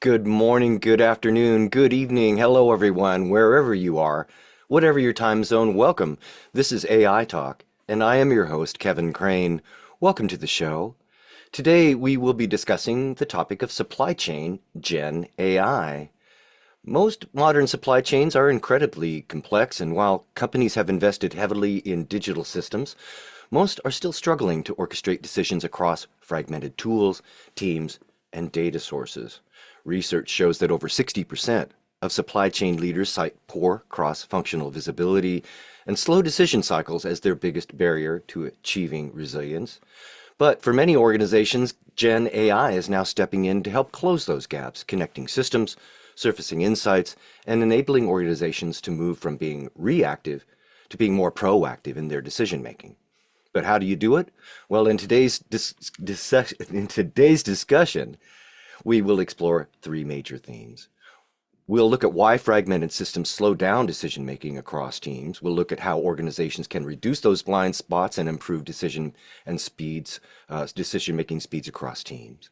Good morning, good afternoon, good evening. Hello, everyone, wherever you are. Whatever your time zone, welcome. This is AI Talk, and I am your host, Kevin Crane. Welcome to the show. Today, we will be discussing the topic of supply chain Gen AI. Most modern supply chains are incredibly complex, and while companies have invested heavily in digital systems, most are still struggling to orchestrate decisions across fragmented tools, teams, and data sources. Research shows that over 60% of supply chain leaders cite poor cross-functional visibility and slow decision cycles as their biggest barrier to achieving resilience. But for many organizations, Gen AI is now stepping in to help close those gaps, connecting systems, surfacing insights, and enabling organizations to move from being reactive to being more proactive in their decision making. But how do you do it? Well, in today's discussion, we will explore three major themes. We'll look at why fragmented systems slow down decision making across teams. We'll look at how organizations can reduce those blind spots and improve decision making speeds across teams.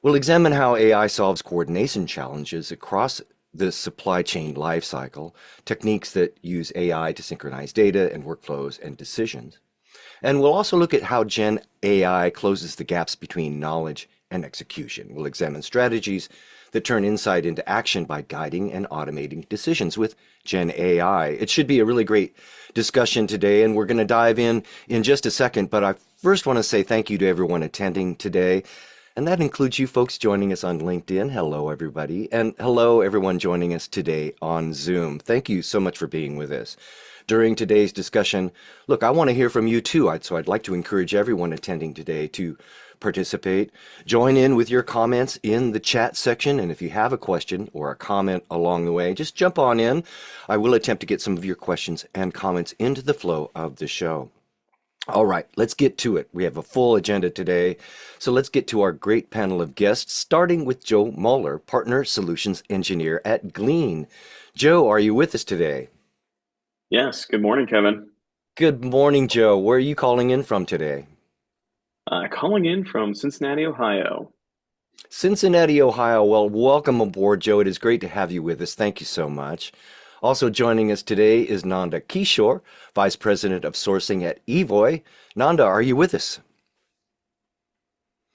We'll examine how AI solves coordination challenges across the supply chain lifecycle, techniques that use AI to synchronize data and workflows and decisions. And we'll also look at how Gen AI closes the gaps between knowledge and execution. We'll examine strategies that turn insight into action by guiding and automating decisions with Gen AI. It should be a really great discussion today, and we're going to dive in just a second. But I first want to say thank you to everyone attending today. And that includes you folks joining us on LinkedIn. Hello, everybody. And hello, everyone joining us today on Zoom. Thank you so much for being with us. During today's discussion, look, I want to hear from you too. So I'd like to encourage everyone attending today to participate. Join in with your comments in the chat section. And if you have a question or a comment along the way, just jump on in. I will attempt to get some of your questions and comments into the flow of the show. All right, let's get to it. We have a full agenda today. So let's get to our great panel of guests, starting with Joe Moeller, Partner Solutions Engineer at Glean. Joe, are you with us today? Yes, good morning, Kevin. Good morning, Joe. Where are you calling in from today? Calling in from Cincinnati, Ohio. Cincinnati, Ohio. Well, welcome aboard, Joe. It is great to have you with us. Thank you so much. Also joining us today is Nanda Kishore, Vice President of Sourcing at Evoy. Nanda, are you with us?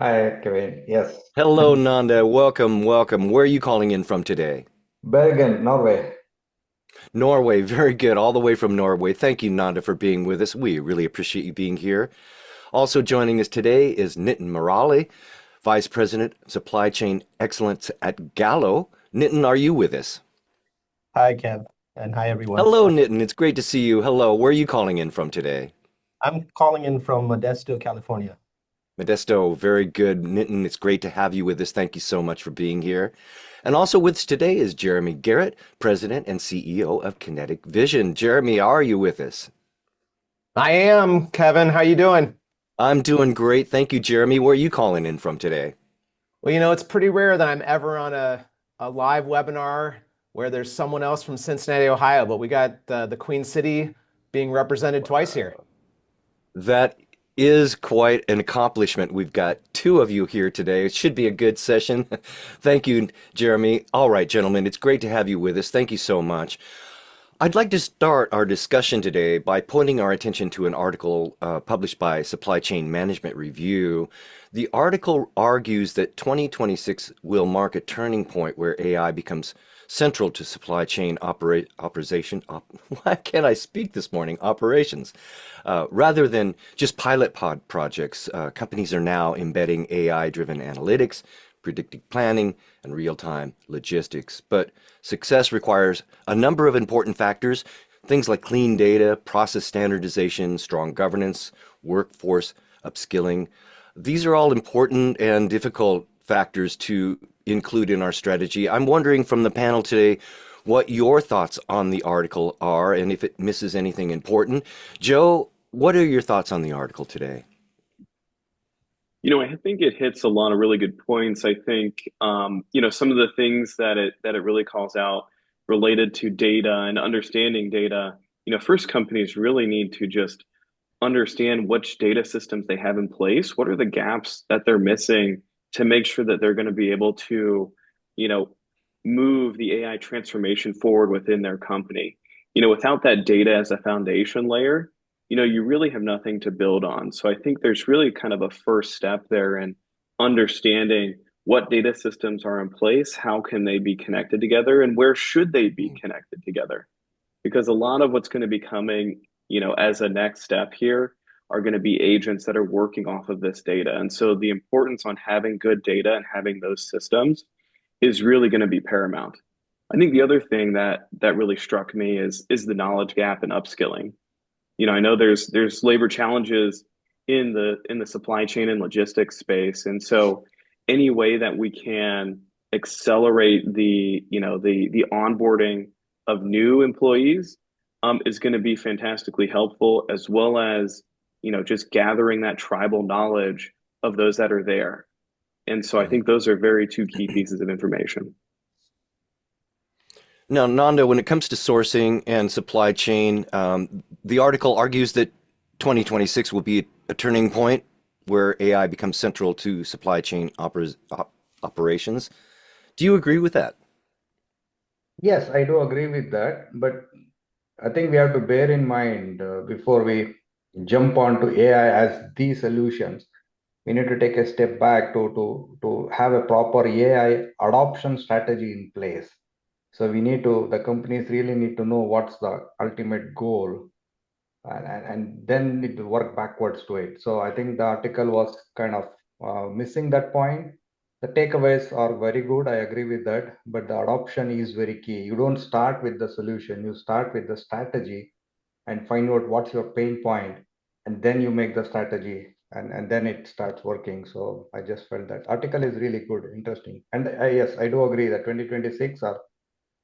Hi, Kevin. Yes. Hello, Nanda. Welcome, welcome. Where are you calling in from today? Bergen, Norway. Norway. Very good. All the way from Norway. Thank you, Nanda, for being with us. We really appreciate you being here. Also joining us today is Nitin Murali, Vice President, Supply Chain Excellence at Gallo. Nitin, are you with us? Hi, Kev, and hi, everyone. Hello, Nitin. It's great to see you. Hello. Where are you calling in from today? I'm calling in from Modesto, California. Modesto, very good. Nitin, it's great to have you with us. Thank you so much for being here. And also with us today is Jeremy Garrett, President and CEO of Kinetic Vision. Jeremy, are you with us? I am, Kevin. How you doing? I'm doing great. Thank you, Jeremy. Where are you calling in from today? Well, it's pretty rare that I'm ever on a live webinar where there's someone else from Cincinnati, Ohio, but we got the Queen City being represented twice here. That is quite an accomplishment. We've got two of you here today. It should be a good session. Thank you, Jeremy. All right, gentlemen, it's great to have you with us. Thank you so much. I'd like to start our discussion today by pointing our attention to an article published by Supply Chain Management Review. The article argues that 2026 will mark a turning point where AI becomes central to supply chain why can't I speak this morning? Operations. Rather than just pilot pod projects, companies are now embedding AI-driven analytics, predictive planning, and real-time logistics. But success requires a number of important factors, things like clean data, process standardization, strong governance, workforce upskilling. These are all important and difficult factors to include in our strategy. I'm wondering from the panel today what your thoughts on the article are and if it misses anything important. Joe, what are your thoughts on the article today? I think it hits a lot of really good points. I think, some of the things that it really calls out related to data and understanding data. First companies really need to just understand which data systems they have in place. What are the gaps that they're missing to make sure that they're going to be able to you know, move the AI transformation forward within their company. Without that data as a foundation layer, you really have nothing to build on. So I think there's really kind of a first step there in understanding what data systems are in place, how can they be connected together, and where should they be connected together? Because a lot of what's going to be coming, as a next step here are going to be agents that are working off of this data. And so the importance on having good data and having those systems is really going to be paramount. I think the other thing that really struck me is the knowledge gap and upskilling. I know there's labor challenges in the supply chain and logistics space, and so any way that we can accelerate the onboarding of new employees is going to be fantastically helpful, as well as just gathering that tribal knowledge of those that are there. And so I think those are very two key pieces of information. Now, Nanda, when it comes to sourcing and supply chain, the article argues that 2026 will be a turning point where AI becomes central to supply chain operations. Do you agree with that? Yes, I do agree with that, but I think we have to bear in mind before we jump onto AI as the solutions, we need to take a step back to have a proper AI adoption strategy in place. So the companies really need to know what's the ultimate goal, and then need to work backwards to it. So I think the article was kind of missing that point. The takeaways are very good. I agree with that, but the adoption is very key. You don't start with the solution, you start with the strategy and find out what's your pain point, and then you make the strategy, and then it starts working. So I just felt that article is really good, interesting. And yes, I do agree that 2026, or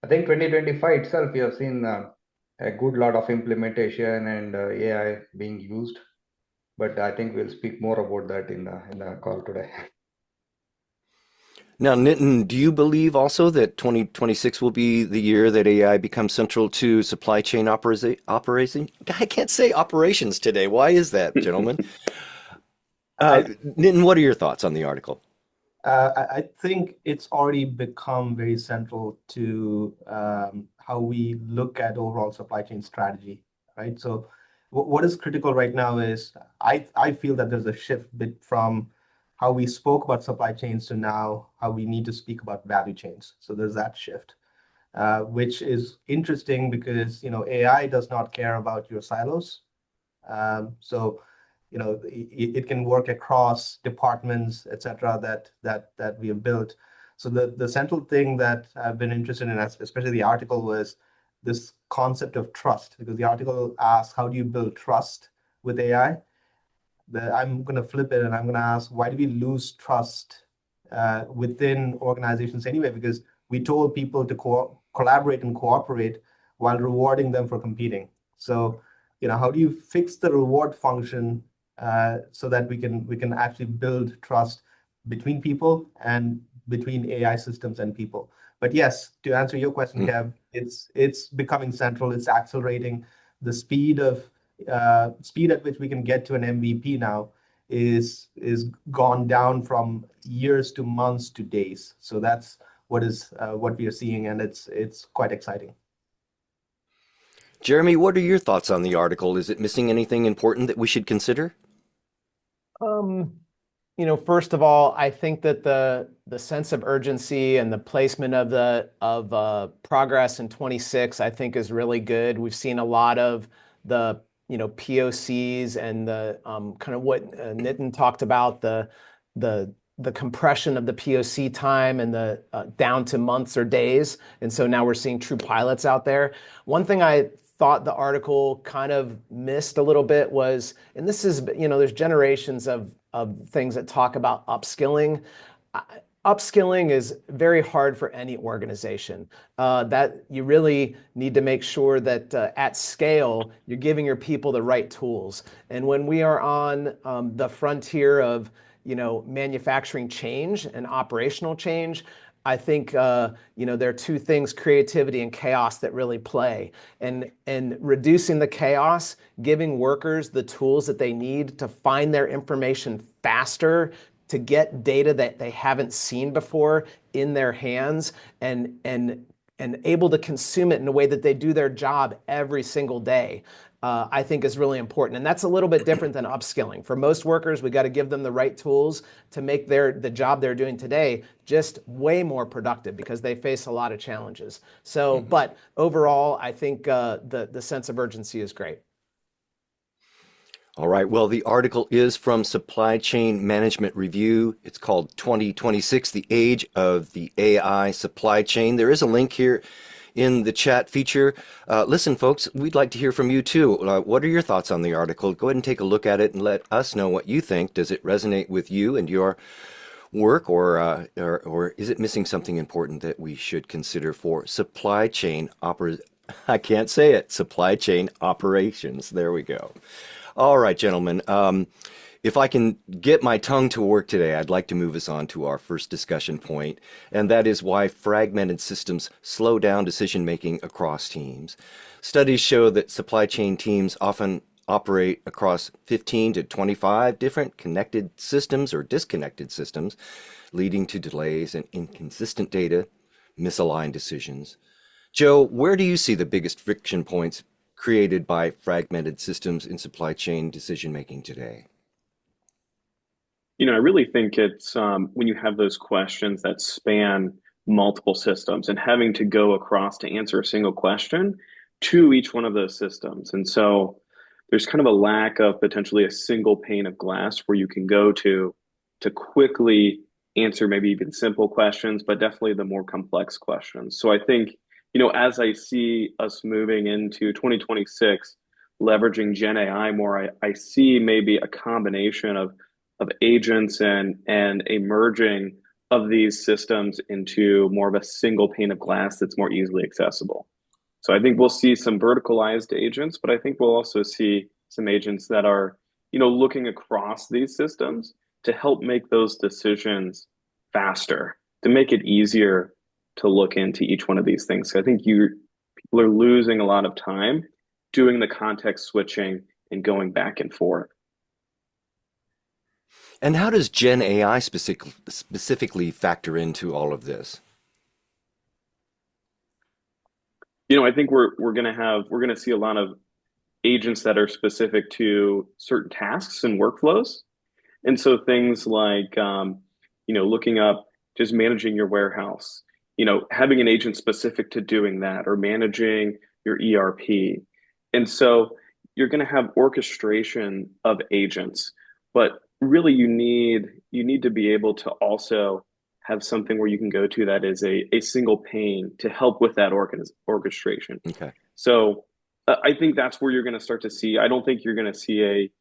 I think 2025 itself, we have seen a good lot of implementation and AI being used. But I think we'll speak more about that in the call today. Now, Nitin, do you believe also that 2026 will be the year that AI becomes central to supply chain operation? I can't say operations today. Why is that, gentlemen? I Nitin, what are your thoughts on the article? I think it's already become very central to how we look at overall supply chain strategy, right? So what is critical right now is I feel that there's a shift bit from how we spoke about supply chains to now how we need to speak about value chains. So there's that shift, which is interesting because AI does not care about your silos. So it can work across departments, etc. That we have built. So the central thing that I've been interested in, especially the article, was this concept of trust, because the article asks, how do you build trust with AI? I'm going to flip it and I'm going to ask, why do we lose trust within organizations anyway? Because we told people to collaborate and cooperate while rewarding them for competing. So, how do you fix the reward function so that we can actually build trust between people and between AI systems and people? But yes, to answer your question, Kev, it's becoming central. It's accelerating. The speed at which we can get to an MVP now is gone down from years to months to days. So that's what we are seeing, and it's quite exciting. Jeremy, what are your thoughts on the article? Is it missing anything important that we should consider? First of all, I think that the sense of urgency and the placement of progress in 26, I think, is really good. We've seen a lot of the POCs and the kind of what Nitin talked about, the compression of the POC time and the down to months or days. And so now we're seeing true pilots out there. One thing I thought the article kind of missed a little bit was, and this is, there's generations of things that talk about upskilling. Upskilling is very hard for any organization. That you really need to make sure that at scale, you're giving your people the right tools. And when we are on the frontier of manufacturing change and operational change, I think there are two things, creativity and chaos, that really play. And reducing the chaos, giving workers the tools that they need to find their information faster, to get data that they haven't seen before in their hands and able to consume it in a way that they do their job every single day, I think is really important. And that's a little bit different than upskilling. For most workers, we got to give them the right tools to make the job they're doing today just way more productive because they face a lot of challenges. So, but overall, I think the sense of urgency is great. All right. Well, the article is from Supply Chain Management Review. It's called 2026, The Age of the AI Supply Chain. There is a link here in the chat feature. Listen, folks, we'd like to hear from you too. What are your thoughts on the article? Go ahead and take a look at it and let us know what you think. Does it resonate with you and your work, or is it missing something important that we should consider for supply chain I can't say it. Supply chain operations. There we go. All right, gentlemen. If I can get my tongue to work today, I'd like to move us on to our first discussion point, and that is why fragmented systems slow down decision making across teams. Studies show that supply chain teams often operate across 15 to 25 different connected systems or disconnected systems, leading to delays and inconsistent data, misaligned decisions. Joe, where do you see the biggest friction points created by fragmented systems in supply chain decision making today? I really think it's when you have those questions that span multiple systems and having to go across to answer a single question to each one of those systems. And so there's kind of a lack of potentially a single pane of glass where you can go to quickly answer maybe even simple questions, but definitely the more complex questions. So I think, as I see us moving into 2026, leveraging Gen AI more, I see maybe a combination of agents and a merging of these systems into more of a single pane of glass that's more easily accessible. So I think we'll see some verticalized agents, but I think we'll also see some agents that are, looking across these systems to help make those decisions faster, to make it easier to look into each one of these things. So I think people are losing a lot of time doing the context switching and going back and forth. And how does Gen AI specifically factor into all of this? I think we're gonna see a lot of agents that are specific to certain tasks and workflows. And so things like looking up just managing your warehouse, having an agent specific to doing that or managing your ERP. And so you're going to have orchestration of agents, but really you need to be able to also have something where you can go to that is a single pane to help with that orchestration. Okay. So I think that's where you're going to start to see. I don't think you're going to see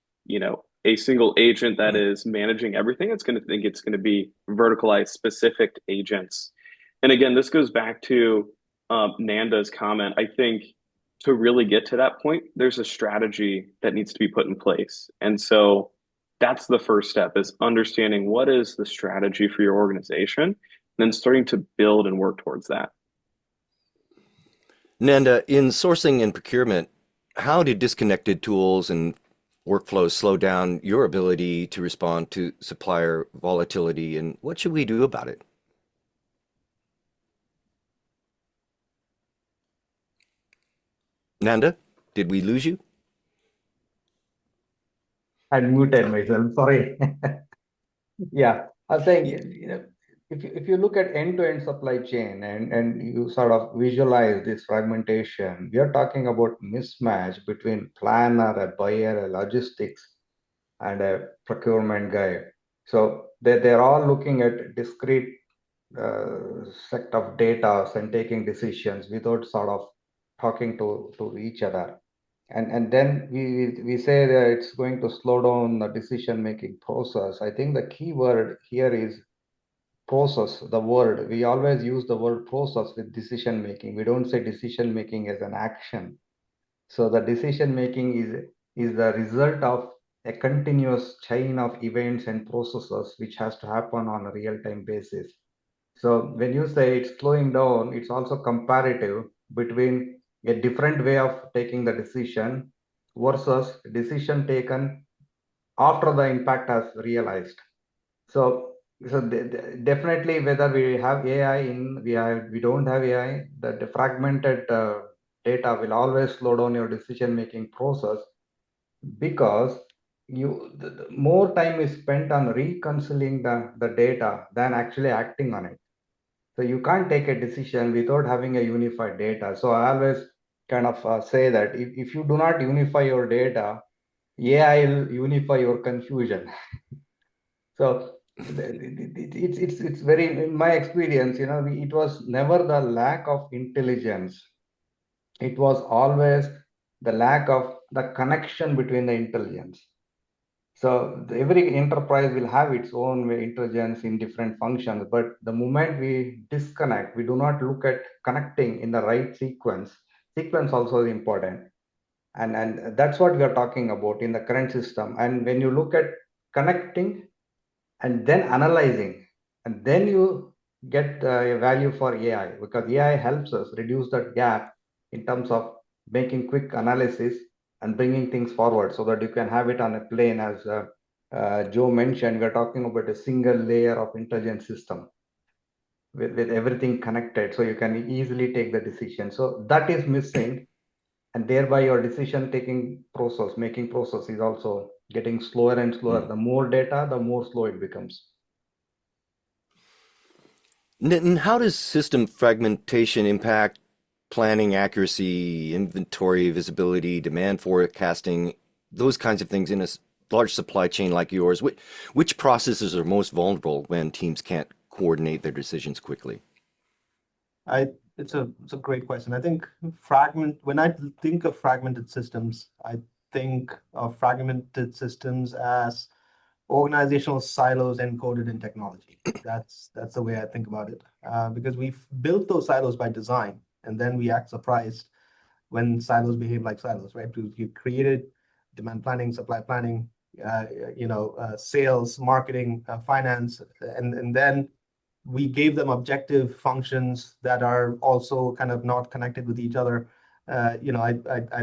a single agent that is managing everything. It's going to be verticalized specific agents. And again, this goes back to Nanda's comment. I think to really get to that point, there's a strategy that needs to be put in place. And so that's the first step is understanding what is the strategy for your organization, and then starting to build and work towards that. Nanda, in sourcing and procurement, how do disconnected tools and workflows slow down your ability to respond to supplier volatility, and what should we do about it? Nanda, did we lose you? I muted myself. Sorry. Yeah, I was saying, if you look at end-to-end supply chain and you sort of visualize this fragmentation, we are talking about mismatch between planner, a buyer, a logistics, and a procurement guy. So they're all looking at discrete set of data and taking decisions without sort of talking to each other. And then we say that it's going to slow down the decision making process. I think the key word here is process. The word, we always use the word process with decision making. We don't say decision making as an action. So the decision making is the result of a continuous chain of events and processes which has to happen on a real-time basis. So when you say it's slowing down, it's also comparative between a different way of taking the decision versus decision taken after the impact has realized. So, definitely whether we have AI we don't have AI, the fragmented data will always slow down your decision making process because the more time is spent on reconciling the data than actually acting on it. So you can't take a decision without having a unified data. So I always kind of say that if you do not unify your data, AI will unify your confusion. So it's very, in my experience, it was never the lack of intelligence. It was always the lack of the connection between the intelligence. So every enterprise will have its own intelligence in different functions, but the moment we disconnect, we do not look at connecting in the right sequence. Sequence also is important, and that's what we are talking about in the current system. And when you look at connecting and then analyzing, and then you get a value for AI, because AI helps us reduce that gap in terms of making quick analysis and bringing things forward so that you can have it on a plane. As Joe mentioned, we're talking about a single layer of intelligence system with everything connected, so you can easily take the decision. So that is missing, and thereby your decision taking process, making process, is also getting slower and slower. The more data, the more slow it becomes. Nitin, how does system fragmentation impact planning accuracy, inventory visibility, demand forecasting, those kinds of things in a large supply chain like yours? Which processes are most vulnerable when teams can't coordinate their decisions quickly? It's a great question. I think when I think of fragmented systems, I think of fragmented systems as organizational silos encoded in technology. That's the way I think about it. Because we've built those silos by design, and then we act surprised when silos behave like silos, right? You've created demand planning, supply planning, sales, marketing, finance, and then we gave them objective functions that are also kind of not connected with each other. I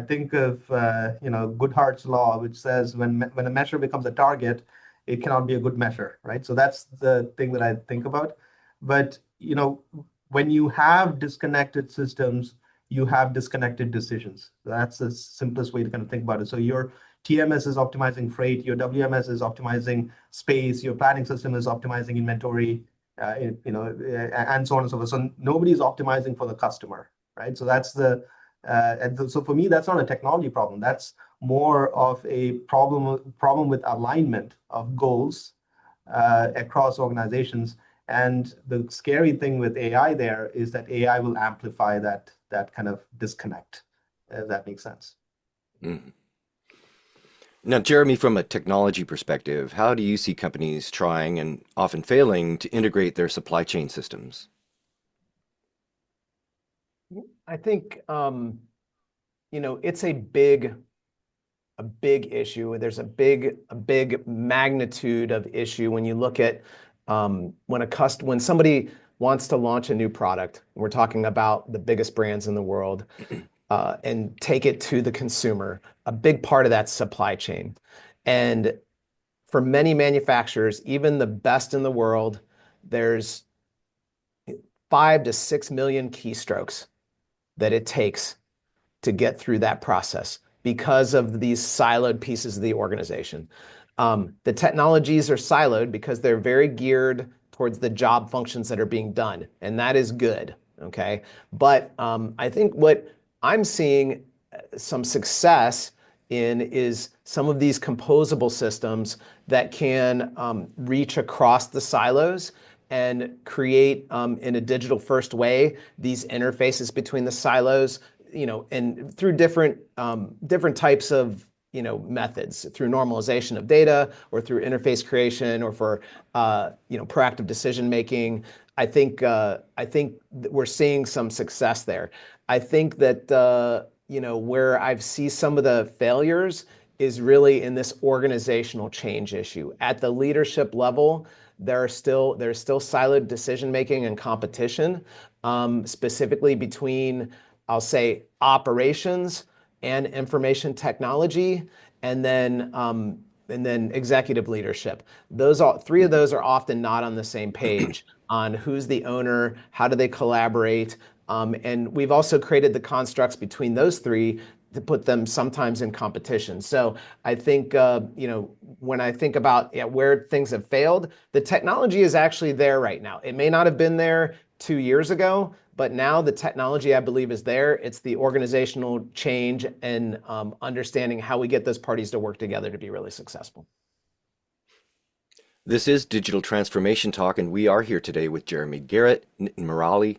think of Goodhart's law, which says when a measure becomes a target, it cannot be a good measure, right? So that's the thing that I think about. But when you have disconnected systems, you have disconnected decisions. That's the simplest way to kind of think about it. So your TMS is optimizing freight, your WMS is optimizing space, your planning system is optimizing inventory, and so on and so forth. So nobody's optimizing for the customer, right? So so for me, that's not a technology problem. That's more of a problem with alignment of goals across organizations. And the scary thing with AI there is that AI will amplify that kind of disconnect, if that makes sense. Mm. Now, Jeremy, from a technology perspective, how do you see companies trying and often failing to integrate their supply chain systems? I think it's a big issue. There's a big magnitude of issue when you look at when somebody wants to launch a new product. We're talking about the biggest brands in the world, and take it to the consumer. A big part of that supply chain, and for many manufacturers, even the best in the world, there's 5 to 6 million keystrokes that it takes to get through that process because of these siloed pieces of the organization. The technologies are siloed because they're very geared towards the job functions that are being done, and that is good, okay? But I think what I'm seeing some success in is some of these composable systems that can reach across the silos and create, in a digital first way, these interfaces between the silos, and through different types of methods, through normalization of data or through interface creation or for proactive decision making. I think we're seeing some success there. I think that where I've seen some of the failures is really in this organizational change issue. At the leadership level, there's still siloed decision making and competition, specifically between, I'll say, operations and information technology, and then and then executive leadership. Three of those are often not on the same page on who's the owner, how do they collaborate, and we've also created the constructs between those three to put them sometimes in competition. So I think, when I think about where things have failed, the technology is actually there right now. It may not have been there 2 years ago, but now the technology, I believe, is there. It's the organizational change and understanding how we get those parties to work together to be really successful. This is Digital Transformation Talk, and we are here today with Jeremy Garrett, Nitin Murali,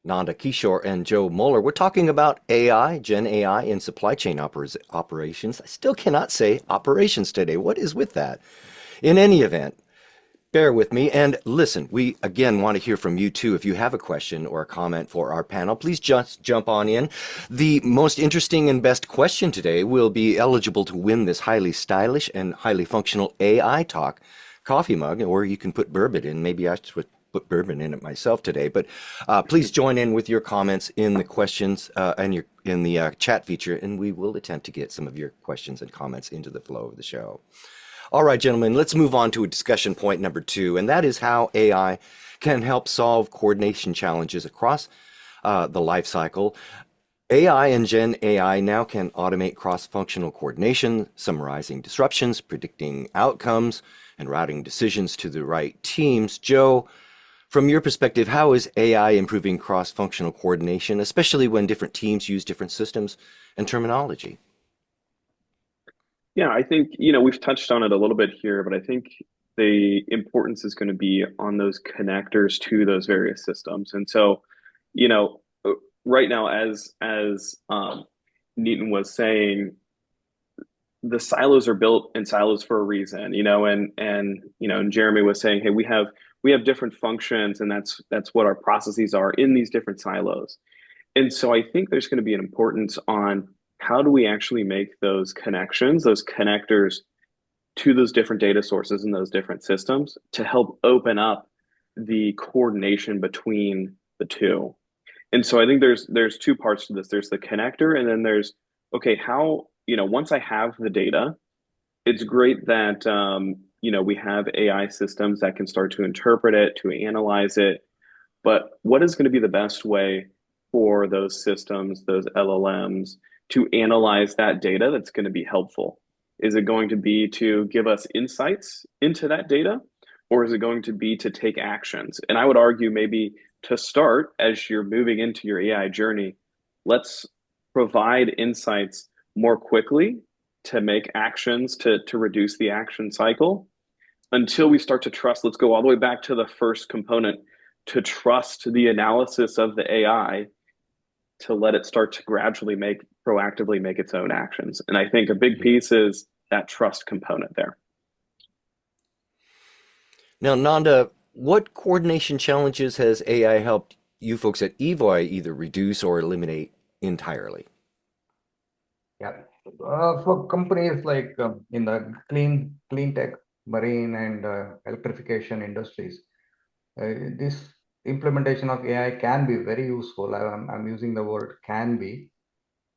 Nanda Kishore, and Joe Moeller. We're talking about AI, Gen AI, in supply chain operations. I still cannot say operations today. What is with that? In any event, bear with me and listen. We again want to hear from you too. If you have a question or a comment for our panel, please just jump on in. The most interesting and best question today will be eligible to win this highly stylish and highly functional AI Talk coffee mug, or you can put bourbon in. Maybe I should put bourbon in it myself today. But please join in with your comments in the questions and in the chat feature, and we will attempt to get some of your questions and comments into the flow of the show. All right, gentlemen, let's move on to discussion point number 2, and that is how AI can help solve coordination challenges across the life cycle. AI and Gen AI now can automate cross-functional coordination, summarizing disruptions, predicting outcomes, and routing decisions to the right teams. Joe, from your perspective, how is AI improving cross-functional coordination, especially when different teams use different systems and terminology? Yeah, I think, we've touched on it a little bit here, but I think the importance is going to be on those connectors to those various systems. And so, right now, as Neaton was saying, the silos are built in silos for a reason, and Jeremy was saying, hey, we have different functions, and that's what our processes are in these different silos. And so I think there's going to be an importance on how do we actually make those connections, those connectors to those different data sources and those different systems to help open up the coordination between the two. And so I think there's two parts to this. There's the connector, and then there's, okay, how, once I have the data, it's great that we have AI systems that can start to interpret it, to analyze it. But what is going to be the best way for those systems, those LLMs, to analyze that data that's going to be helpful? Is it going to be to give us insights into that data, or is it going to be to take actions? And I would argue maybe to start, as you're moving into your AI journey, let's provide insights more quickly to make actions to reduce the action cycle until we start to trust. Let's go all the way back to the first component, to trust the analysis of the AI, to let it start to gradually proactively make its own actions. And I think a big piece is that trust component there. Now, Nanda, what coordination challenges has AI helped you folks at EVOI either reduce or eliminate entirely? Yeah, for companies like in the clean tech, marine, and electrification industries, this implementation of AI can be very useful. I'm using the word can be,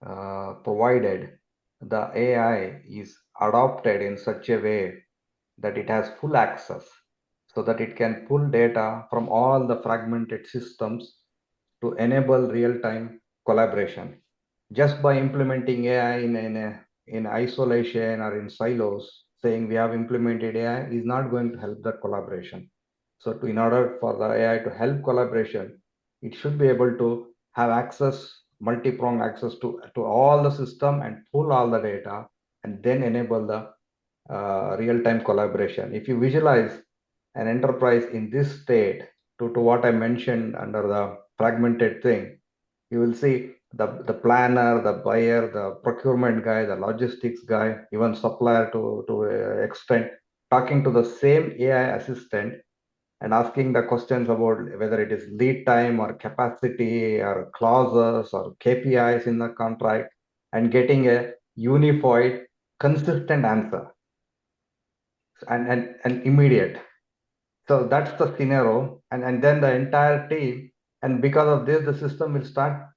provided the AI is adopted in such a way that it has full access, so that it can pull data from all the fragmented systems to enable real-time collaboration. Just by implementing AI in isolation or in silos, saying we have implemented AI is not going to help that collaboration. So in order for the AI to help collaboration, it should be able to have access, multi-pronged access to all the system and pull all the data, and then enable the real-time collaboration. If you visualize an enterprise in this state to what I mentioned under the fragmented thing, you will see the planner, the buyer, the procurement guy, the logistics guy, even supplier to extent, talking to the same AI assistant and asking the questions about whether it is lead time or capacity or clauses or KPIs in the contract, and getting a unified, consistent answer and immediate. So that's the scenario, and then the entire team, and because of this, the system will start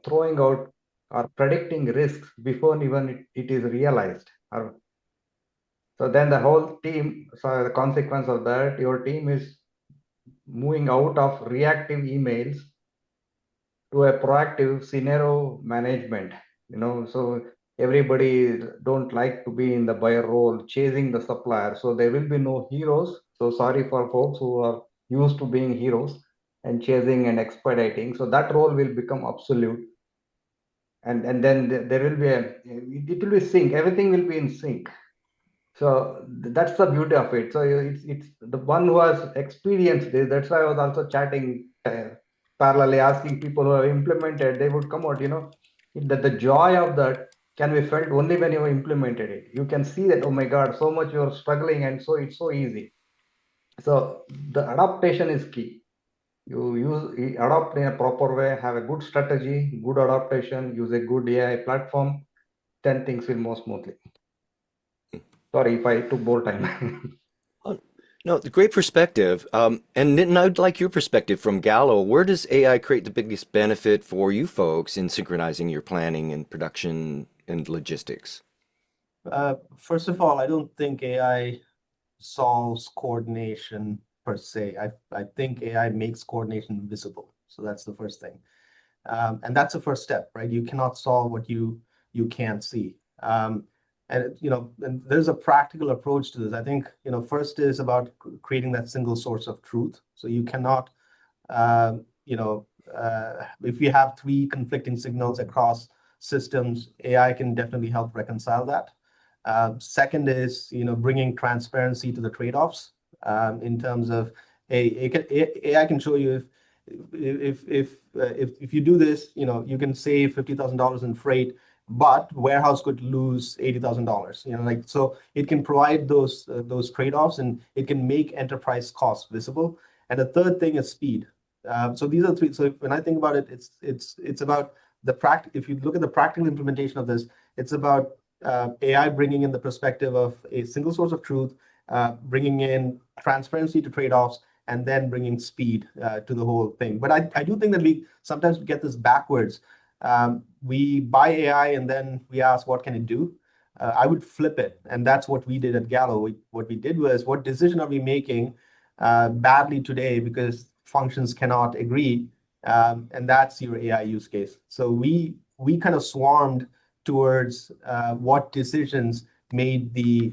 throwing out or predicting risks before even it is realized. Or So then the whole team, so the consequence of that, your team is moving out of reactive emails to a proactive scenario management. So everybody don't like to be in the buyer role chasing the supplier, so there will be no heroes. So sorry for folks who are used to being heroes and chasing and expediting, so that role will become absolute. And then there will be it will be sync, everything will be in sync. So that's the beauty of it. So it's the one who has experienced this. That's why I was also chatting parallelly, asking people who have implemented. They would come out, that the joy of that can be felt only when you implemented it. You can see that, oh my God, so much you're struggling, and so it's so easy. So the adaptation is key. You adopt in a proper way, have a good strategy, good adaptation, use a good AI platform, then things will move smoothly. Sorry if I took more time. Oh, no, great perspective. And Nitin, I'd like your perspective from Gallo. Where does AI create the biggest benefit for you folks in synchronizing your planning and production and logistics? First of all, I don't think AI solves coordination per se. I think AI makes coordination visible. So that's the first thing. And that's the first step, right? You cannot solve what you can't see. And there's a practical approach to this. I think, first is about creating that single source of truth. So you cannot, uh, you know, if you have three conflicting signals across systems, AI can definitely help reconcile that. Second is, bringing transparency to the trade-offs, in terms of AI can show you if you do this, you can save $50,000 in freight, but warehouse could lose $80,000. So it can provide those trade-offs, and it can make enterprise costs visible. And the third thing is speed. So these are three. So when I think about it, it's about if you look at the practical implementation of this, it's about AI bringing in the perspective of a single source of truth, bringing in transparency to trade-offs, and then bringing speed to the whole thing. But I do think that we sometimes get this backwards. We buy AI and then we ask, what can it do? I would flip it. And that's what we did at Gallo. What we did was, what decision are we making badly today because functions cannot agree? And that's your AI use case. So we kind of swarmed towards what decisions made the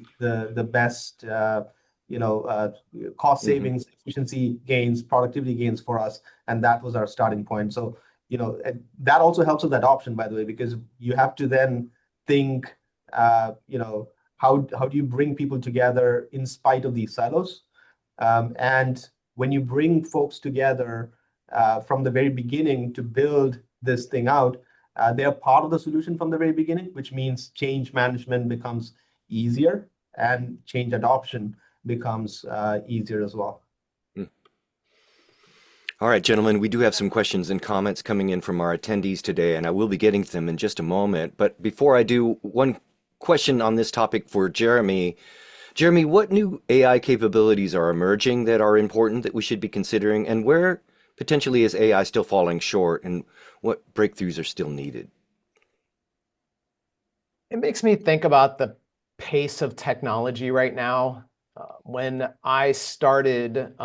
best cost savings, efficiency gains, productivity gains for us, and that was our starting point. So that also helps with adoption, by the way, because you have to then think, how do you bring people together in spite of these silos? And when you bring folks together from the very beginning to build this thing out, they're part of the solution from the very beginning, which means change management becomes easier and change adoption becomes easier as well. All right, gentlemen, we do have some questions and comments coming in from our attendees today, and I will be getting to them in just a moment. But before I do, one question on this topic for Jeremy. Jeremy, what new AI capabilities are emerging that are important that we should be considering, and where potentially is AI still falling short, and what breakthroughs are still needed? It makes me think about the pace of technology right now. When I started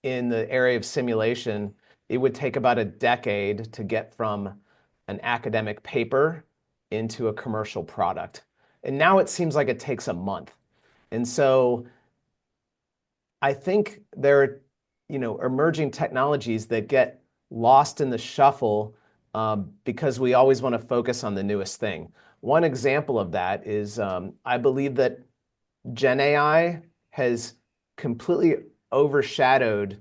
in the area of simulation, it would take about a decade to get from an academic paper into a commercial product. And now it seems like it takes a month. And so I think there are, emerging technologies that get lost in the shuffle because we always want to focus on the newest thing. One example of that is I believe that GenAI has completely overshadowed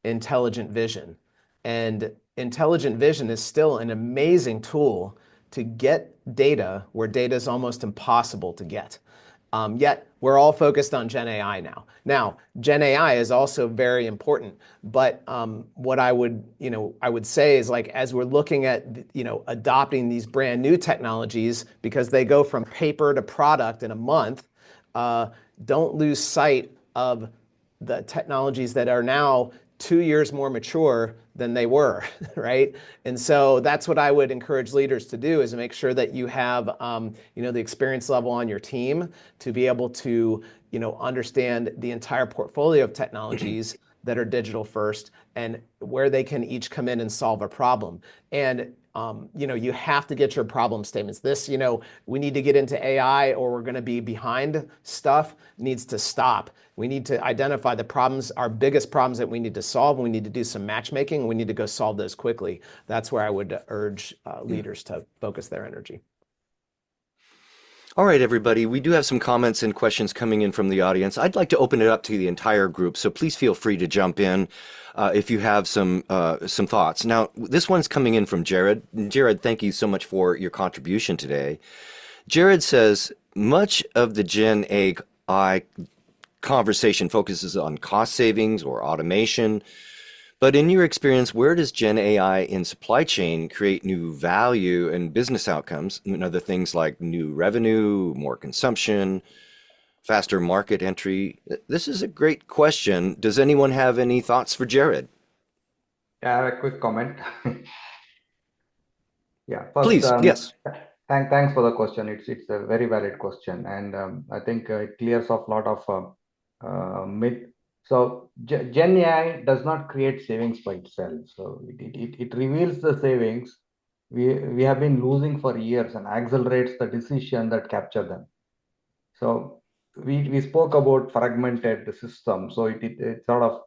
intelligent vision. And intelligent vision is still an amazing tool to get data where data is almost impossible to get. Yet we're all focused on GenAI now. Now, GenAI is also very important, but what I would say is, like, as we're looking at adopting these brand new technologies, because they go from paper to product in a month, don't lose sight of the technologies that are now 2 years more mature than they were, right? And so that's what I would encourage leaders to do, is make sure that you have, the experience level on your team to be able to, understand the entire portfolio of technologies that are digital first and where they can each come in and solve a problem. And you have to get your problem statements. This, we need to get into AI or we're going to be behind stuff, needs to stop. We need to identify the problems, our biggest problems that we need to solve. We need to do some matchmaking. We need to go solve those quickly. That's where I would urge leaders to focus their energy. All right, everybody, we do have some comments and questions coming in from the audience. I'd like to open it up to the entire group, so please feel free to jump in if you have some thoughts. Now, this one's coming in from Jared. Jared, thank you so much for your contribution today. Jared says, much of the Gen AI conversation focuses on cost savings or automation. But in your experience, where does Gen AI in supply chain create new value and business outcomes? Other things like new revenue, more consumption, faster market entry. This is a great question. Does anyone have any thoughts for Jared? I have a quick comment. Yeah, first, Please, yes. thanks for the question. It's a very valid question, and I think it clears off a lot of myth. So Gen AI does not create savings by itself. So it reveals the savings we have been losing for years and accelerates the decision that capture them. So we spoke about fragmented system. So it sort of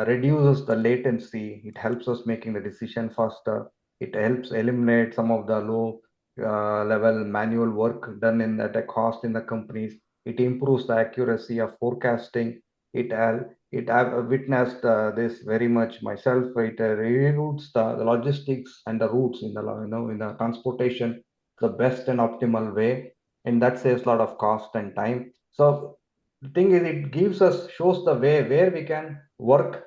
reduces the latency. It helps us making the decision faster. It helps eliminate some of the low level manual work done in at a cost in the companies. It improves the accuracy of forecasting. I've witnessed this very much myself. It reroutes the logistics and the routes in the transportation the best and optimal way, and that saves a lot of cost and time. So the thing is, it shows the way where we can work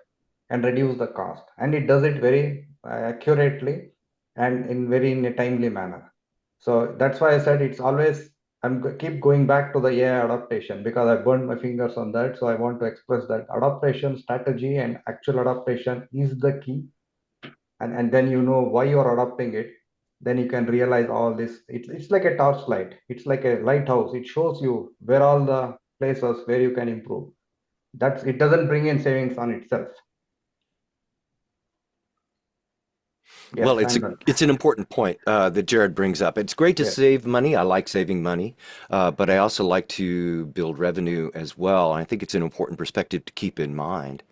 and reduce the cost, and it does it very accurately and in a timely manner. So that's why I said it's always keep going back to the AI adaptation, because I burned my fingers on that. So I want to express that adaptation strategy and actual adaptation is the key. And then you know why you're adopting it, then you can realize all this. It's like a torchlight, it's like a lighthouse. It shows you where all the places where you can improve. That's it. Doesn't bring in savings on itself. Yes, Well, it's an important point that Jared brings up. It's great to save money. I like saving money, but I also like to build revenue as well. I think it's an important perspective to keep in mind.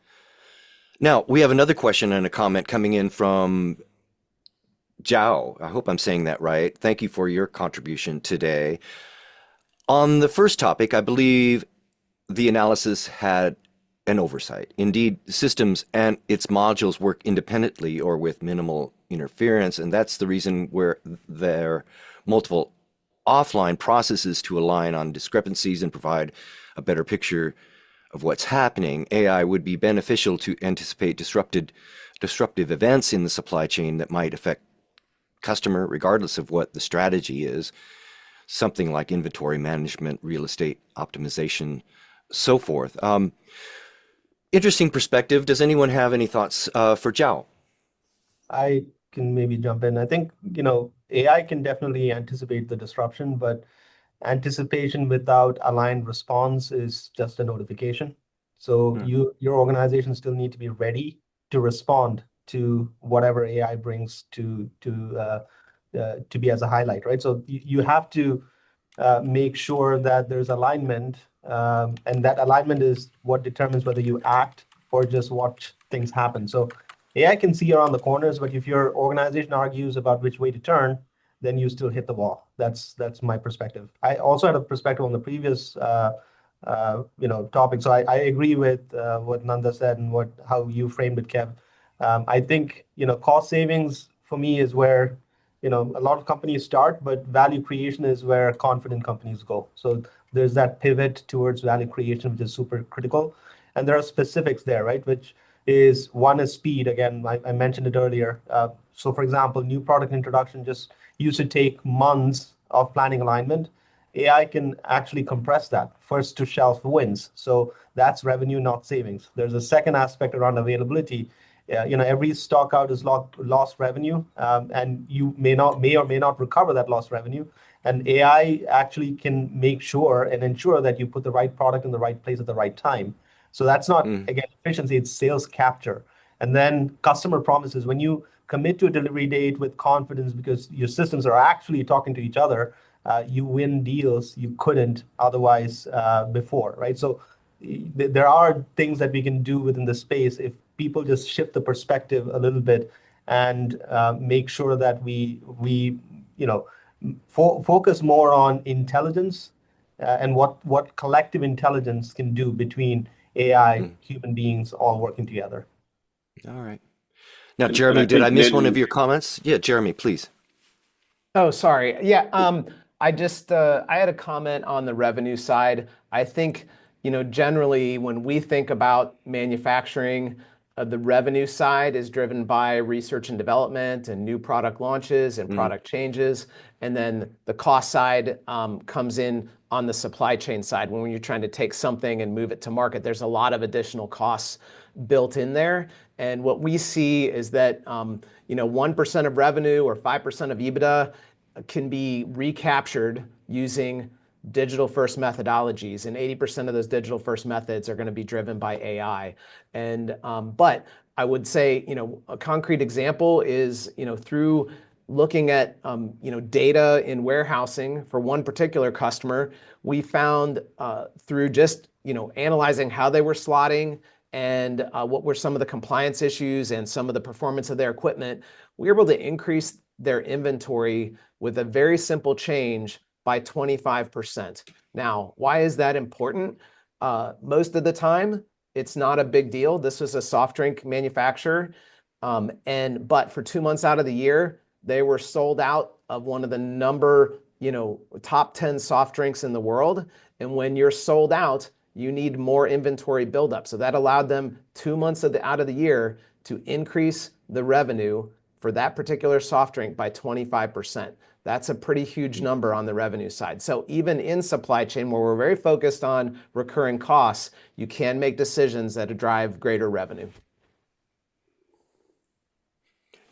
Now, we have another question and a comment coming in from Zhao. I hope I'm saying that right. Thank you for your contribution today. On the first topic, I believe the analysis had an oversight. Indeed, systems and its modules work independently or with minimal interference, and that's the reason where there are multiple offline processes to align on discrepancies and provide a better picture of what's happening. AI would be beneficial to anticipate disruptive events in the supply chain that might affect customer, regardless of what the strategy is. Something like inventory management, real estate optimization, so forth. Interesting perspective. Does anyone have any thoughts for Zhao? I can maybe jump in. I think, AI can definitely anticipate the disruption, but anticipation without aligned response is just a notification. So your organization still need to be ready to respond to whatever AI brings to be as a highlight, right? So you have to make sure that there's alignment, and that alignment is what determines whether you act or just watch things happen. So AI can see around the corners, but if your organization argues about which way to turn, then you still hit the wall. That's my perspective. I also had a perspective on the previous topic. So I agree with what Nanda said and how you framed it, Kev. I think cost savings for me is where a lot of companies start, but value creation is where confident companies go. So there's that pivot towards value creation, which is super critical. And there are specifics there, right? Which is one is speed. Again, I mentioned it earlier. So for example, new product introduction just used to take months of planning alignment. AI can actually compress that. First to shelf wins. So that's revenue, not savings. There's a second aspect around availability. Every stock out is lost revenue, and you may or may not recover that lost revenue. And AI actually can make sure and ensure that you put the right product in the right place at the right time. So that's not, Mm, again, efficiency, it's sales capture. And then customer promises. When you commit to a delivery date with confidence because your systems are actually talking to each other, you win deals you couldn't otherwise before, right? So there are things that we can do within the space if people just shift the perspective a little bit and make sure that we focus more on intelligence and what collective intelligence can do between AI, mm. human beings all working together. All right. Now, And I Jeremy, did I think miss one of Nitin, your comments? Yeah, Jeremy, please. Oh, sorry. Yeah, I had a comment on the revenue side. I think, generally when we think about manufacturing, the revenue side is driven by research and development and new product launches and Mm, product changes. And then the cost side comes in on the supply chain side. When you're trying to take something and move it to market, there's a lot of additional costs built in there. And what we see is that 1% of revenue or 5% of EBITDA can be recaptured using digital first methodologies, and 80% of those digital first methods are going to be driven by AI. And but I would say, a concrete example is, through looking at data in warehousing for one particular customer, we found through just analyzing how they were slotting and what were some of the compliance issues and some of the performance of their equipment, we were able to increase their inventory with a very simple change by 25%. Now, why is that important? Most of the time, it's not a big deal. This was a soft drink manufacturer. But for 2 months out of the year, they were sold out of one of the top 10 soft drinks in the world. And when you're sold out, you need more inventory buildup. So that allowed them 2 months out of the year to increase the revenue for that particular soft drink by 25%. That's a pretty huge number on the revenue side. So even in supply chain, where we're very focused on recurring costs, you can make decisions that drive greater revenue.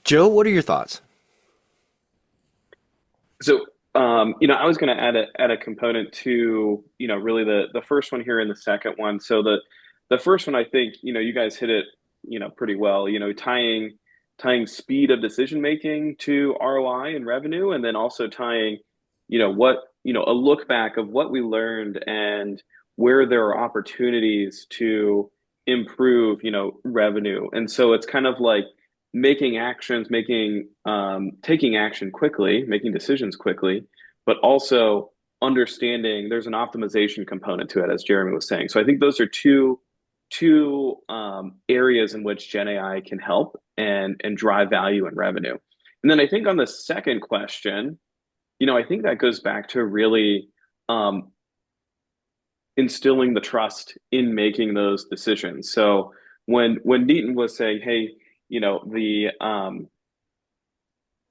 Joe, what are your thoughts? so I was going to add a component to really the first one here and the second one. So the first one, I think you guys hit it pretty well. Tying speed of decision making to ROI and revenue, and then also tying what a look back of what we learned and where there are opportunities to improve revenue. And so it's kind of like making actions, taking action quickly, making decisions quickly, but also understanding there's an optimization component to it, as Jeremy was saying. So I think those are two areas in which Gen AI can help and drive value and revenue. And then I think on the second question, I think that goes back to really instilling the trust in making those decisions. So when Deaton was saying, hey,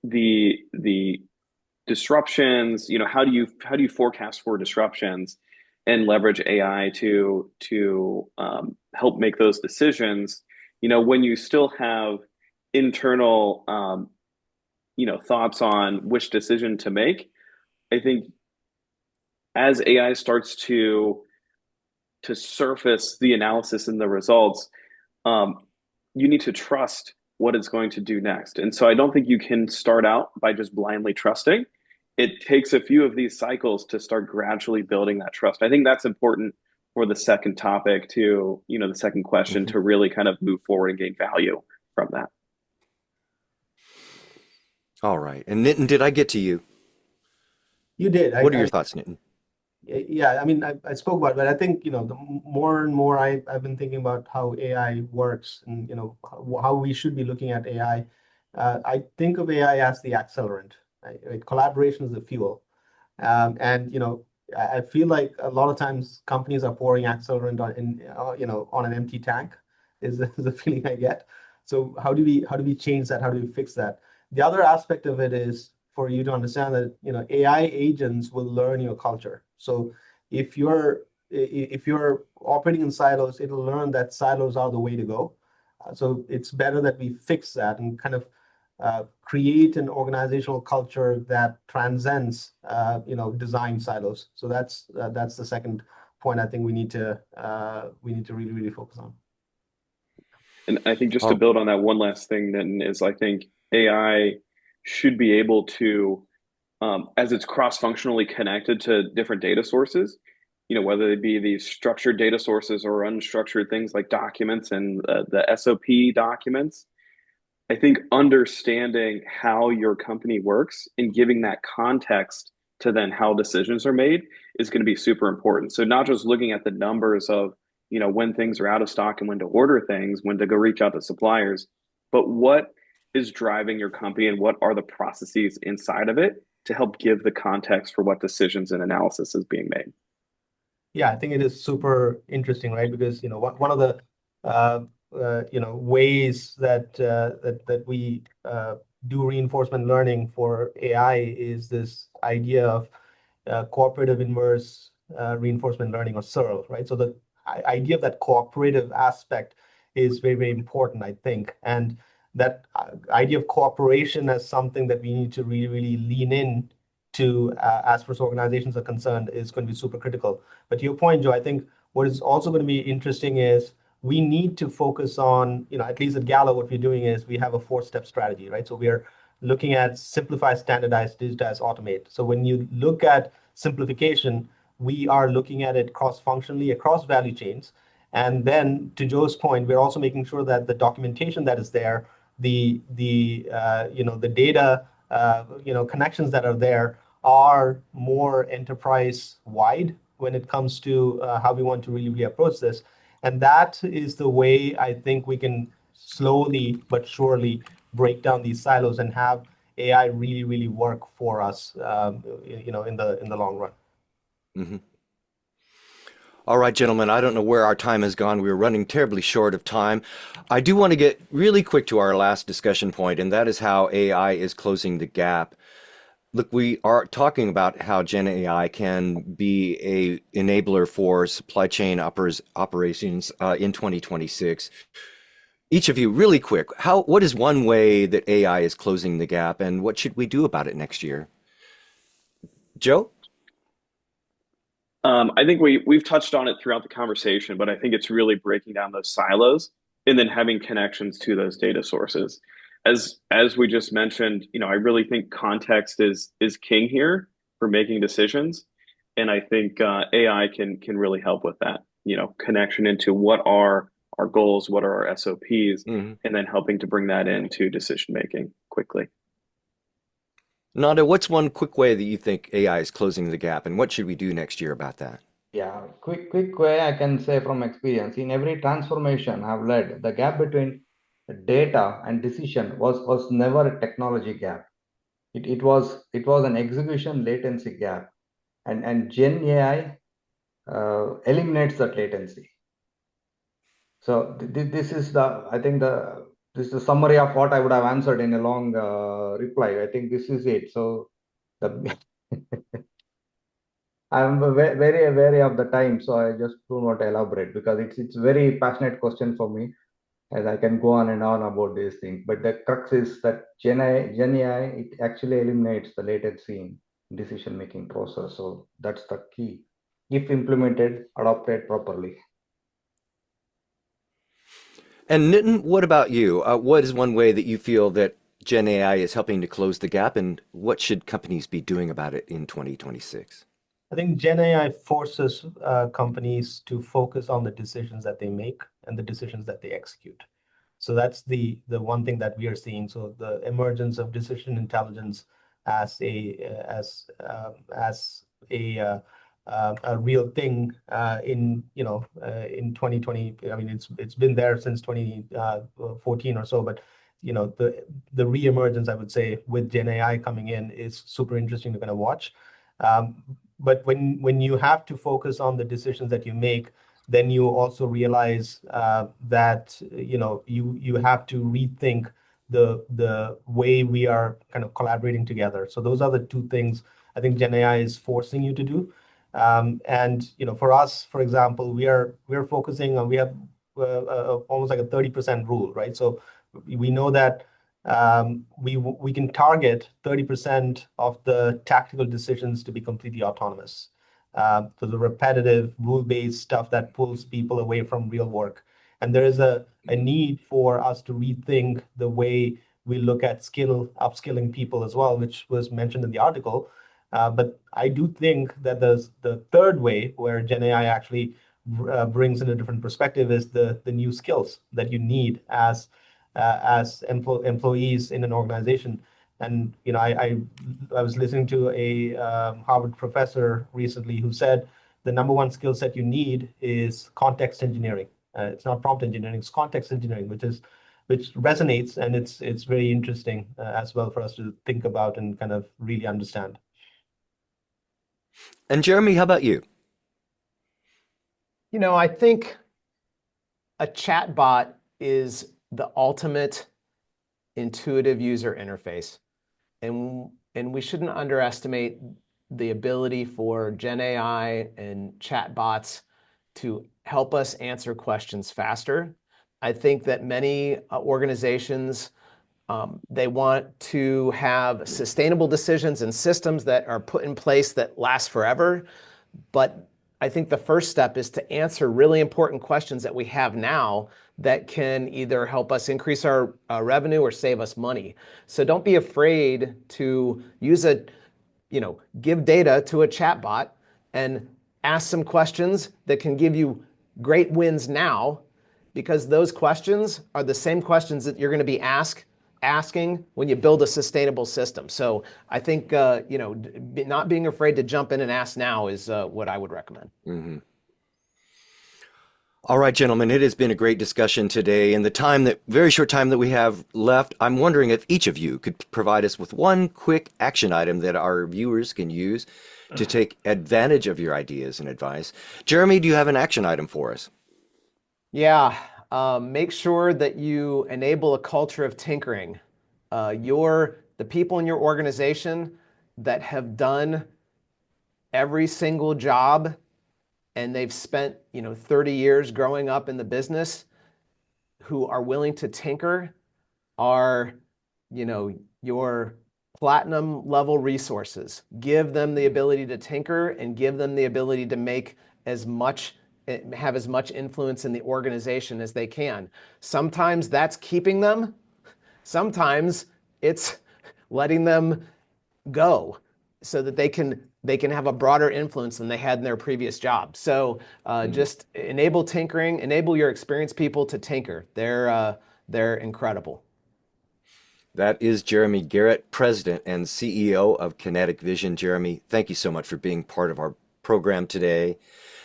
the disruptions, how do you forecast for disruptions and leverage AI to help make those decisions? When you still have internal thoughts on which decision to make, I think as AI starts to surface the analysis and the results, you need to trust what it's going to do next. And so I don't think you can start out by just blindly trusting. It takes a few of these cycles to start gradually building that trust. I think that's important for the second topic to, the second question, Mhm. to really kind of move forward and gain value from that. All right. And Nitin, did I get to you? You did. What are your thoughts, Nitin? Yeah, I mean, I spoke about it, but I think, the more and more I've been thinking about how AI works and, how we should be looking at AI. I think of AI as the accelerant, right? Collaboration is the fuel. And, I feel like a lot of times companies are pouring accelerant on an empty tank is the feeling I get. So how do we change that? How do we fix that? The other aspect of it is for you to understand that, AI agents will learn your culture. So if you're operating in silos, it'll learn that silos are the way to go. So it's better that we fix that and kind of create an organizational culture that transcends, design silos. So that's the second point I think we need to really, really focus on. And I think just to Oh, build on that, one last thing then is I think AI should be able to, as it's cross-functionally connected to different data sources, whether they be these structured data sources or unstructured things like documents and the SOP documents. I think understanding how your company works and giving that context to then how decisions are made is going to be super important. So not just looking at the numbers of, when things are out of stock and when to order things, when to go reach out to suppliers, but what is driving your company and what are the processes inside of it to help give the context for what decisions and analysis is being made. Yeah, I think it is super interesting, right? Because one of the ways that we do reinforcement learning for AI is this idea of cooperative inverse reinforcement learning, or SERL, right? So the idea of that cooperative aspect is very, very important, I think, and that idea of cooperation as something that we need to really, really lean in to, as far as organizations are concerned, is going to be super critical. But to your point, Joe, I think what is also going to be interesting is we need to focus on, at least at Gallo, what we're doing is we have a 4-step strategy, right? So we are looking at simplify, standardize, digitize, automate. So when you look at simplification, we are looking at it cross-functionally across value chains. And then to Joe's point, we're also making sure that the documentation that is there, the data, connections that are there are more enterprise wide when it comes to how we want to really, really approach this. And that is the way I think we can slowly but surely break down these silos and have AI really, really work for us, in the long run. mhm. All right, gentlemen, I don't know where our time has gone. We're running terribly short of time. I do want to get really quick to our last discussion point, and that is how AI is closing the gap. Look, we are talking about how Gen AI can be a enabler for supply chain operations in 2026. Each of you, really quick, what is one way that AI is closing the gap, and what should we do about it next year? Joe? I think we've touched on it throughout the conversation, but I think it's really breaking down those silos and then having connections to those data sources. As we just mentioned, I really think context is king here for making decisions, and I think AI can really help with that. Connection into what are our goals, what are our SOPs, Mhm. and then helping to bring that into decision making quickly. Nanda, what's one quick way that you think AI is closing the gap, and what should we do next year about that? Yeah, quick way I can say from experience. In every transformation I've led, the gap between data and decision was never a technology gap. It was an execution latency gap, and Gen AI eliminates that latency. So this is this is the summary of what I would have answered in a long reply. I think this is it. So the I'm very wary of the time, so I just don't want to elaborate because it's very passionate question for me, as I can go on and on about these things. But the crux is that Gen AI, it actually eliminates the latency in decision making process. So that's the key. If implemented, adopted properly. And Nitin, what about you? What is one way that you feel that Gen AI is helping to close the gap, and what should companies be doing about it in 2026? I think Gen AI forces companies to focus on the decisions that they make and the decisions that they execute. So that's the one thing that we are seeing. So the emergence of decision intelligence as a real thing in 2020. I mean, it's been there since 2014 or so, but the reemergence, I would say, with Gen AI coming in is super interesting to kind of watch. But when you have to focus on the decisions that you make, then you also realize that you have to rethink the way we are kind of collaborating together. So those are the two things I think Gen AI is forcing you to do. And for us, for example, we're focusing on, we have almost like a 30% rule, right? So we know that we can target 30% of the tactical decisions to be completely autonomous. So the repetitive rule-based stuff that pulls people away from real work. And there is a need for us to rethink the way we look at upskilling people as well, which was mentioned in the article. But I do think that the third way where Gen AI actually brings in a different perspective is the new skills that you need as employees in an organization. And I was listening to a Harvard professor recently who said the number one skill set you need is context engineering. It's not prompt engineering; it's context engineering, which resonates, and it's very interesting as well for us to think about and kind of really understand. And Jeremy, how about you? I think a chatbot is the ultimate intuitive user interface. And we shouldn't underestimate the ability for Gen AI and chatbots to help us answer questions faster. I think that many organizations, they want to have sustainable decisions and systems that are put in place that last forever. But I think the first step is to answer really important questions that we have now that can either help us increase our revenue or save us money. So don't be afraid to give data to a chatbot and ask some questions that can give you great wins now, because those questions are the same questions that you're going to be asking when you build a sustainable system. So I think not being afraid to jump in and ask now is what I would recommend. Mm-hmm. All right, gentlemen, it has been a great discussion today. In the very short time that we have left, I'm wondering if each of you could provide us with one quick action item that our viewers can use to take advantage of your ideas and advice. Jeremy, do you have an action item for us? Yeah, make sure that you enable a culture of tinkering. The people in your organization that have done every single job and they've spent 30 years growing up in the business, who are willing to tinker, are your platinum level resources. Give them the ability to tinker and give them the ability to have as much influence in the organization as they can. Sometimes that's keeping them. Sometimes it's letting them go so that they can have a broader influence than they had in their previous job. So just enable tinkering, enable your experienced people to tinker. They're incredible. That is Jeremy Garrett, President and CEO of Kinetic Vision. Jeremy, thank you so much for being part of our program today.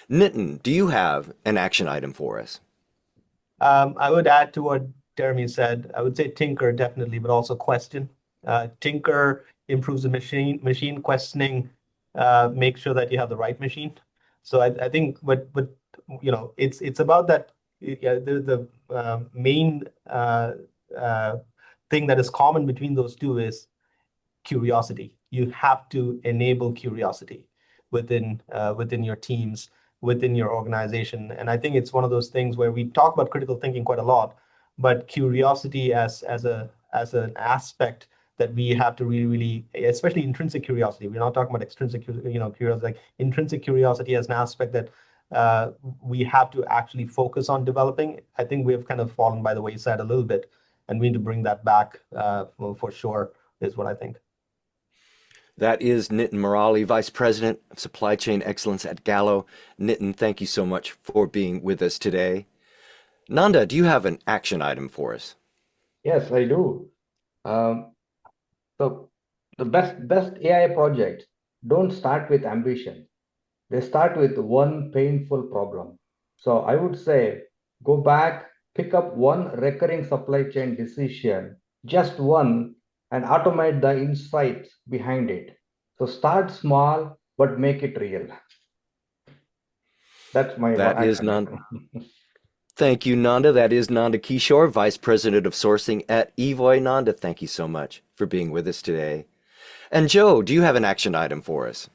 Nitin, do you have an action item for us? I would add to what Jeremy said. I would say tinker definitely, but also question. Tinker improves the machine questioning, make sure that you have the right machine. So I think, but it's about that. Yeah, the main thing that is common between those two is curiosity. You have to enable curiosity within your teams, within your organization. And I think it's one of those things where we talk about critical thinking quite a lot, but curiosity as an aspect that we have to really, especially intrinsic curiosity. We're not talking about extrinsic, curiosity. Like intrinsic curiosity as an aspect that we have to actually focus on developing. I think we've kind of fallen by the wayside a little bit, and we need to bring that back for sure, is what I think. That is Nitin Murali, Vice President of Supply Chain Excellence at Gallo. Nitin, thank you so much for being with us today. Nanda, do you have an action item for us? Yes, I do. Um, so the best AI projects don't start with ambition. They start with one painful problem. So I would say go back, pick up one recurring supply chain decision, just one, and automate the insights behind it. So start small, but make it real. That's my That is action none. item. Thank you, Nanda. That is Nanda Kishore, Vice President of Sourcing at Evoy. Nanda, thank you so much for being with us today. And Joe, do you have an action item for us?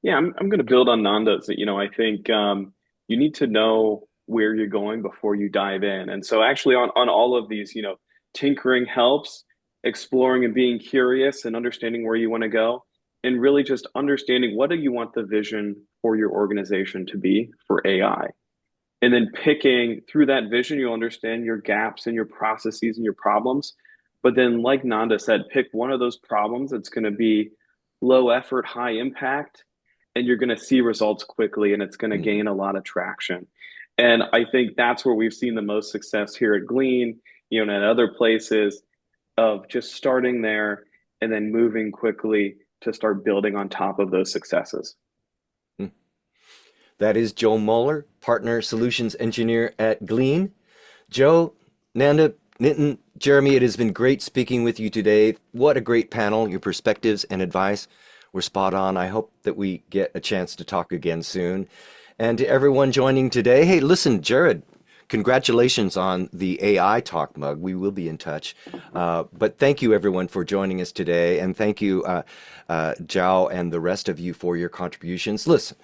Yeah, I'm going to build on Nanda's. I think you need to know where you're going before you dive in. And so, actually, on all of these, tinkering helps, exploring and being curious and understanding where you want to go, and really just understanding what do you want the vision for your organization to be for AI. And then picking through that vision, you'll understand your gaps and your processes and your problems. But then, like Nanda said, pick one of those problems that's going to be low effort, high impact, and you're going to see results quickly and it's going to gain a lot of traction. And I think that's where we've seen the most success here at Glean, and at other places of just starting there and then moving quickly to start building on top of those successes. That is Joe Muller, Partner Solutions Engineer at Glean. Joe, Nanda, Nitin, Jeremy, it has been great speaking with you today. What a great panel. Your perspectives and advice were spot on. I hope that we get a chance to talk again soon. And to everyone joining today, hey, listen, Jared, congratulations on the AI Talk mug. We will be in touch. But thank you, everyone, for joining us today. And thank you, Zhao, and the rest of you for your contributions. Listen,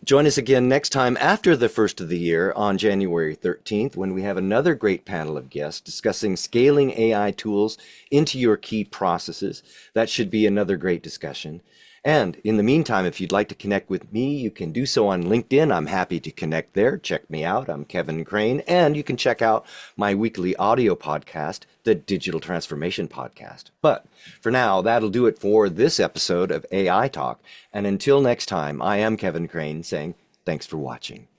join us again next time after the first of the year on January 13th, when we have another great panel of guests discussing scaling AI tools into your key processes. That should be another great discussion. And in the meantime, if you'd like to connect with me, you can do so on LinkedIn. I'm happy to connect there. Check me out. I'm Kevin Crane. And you can check out my weekly audio podcast, the Digital Transformation Podcast. But for now, that'll do it for this episode of AI Talk. And until next time, I am Kevin Crane saying thanks for watching.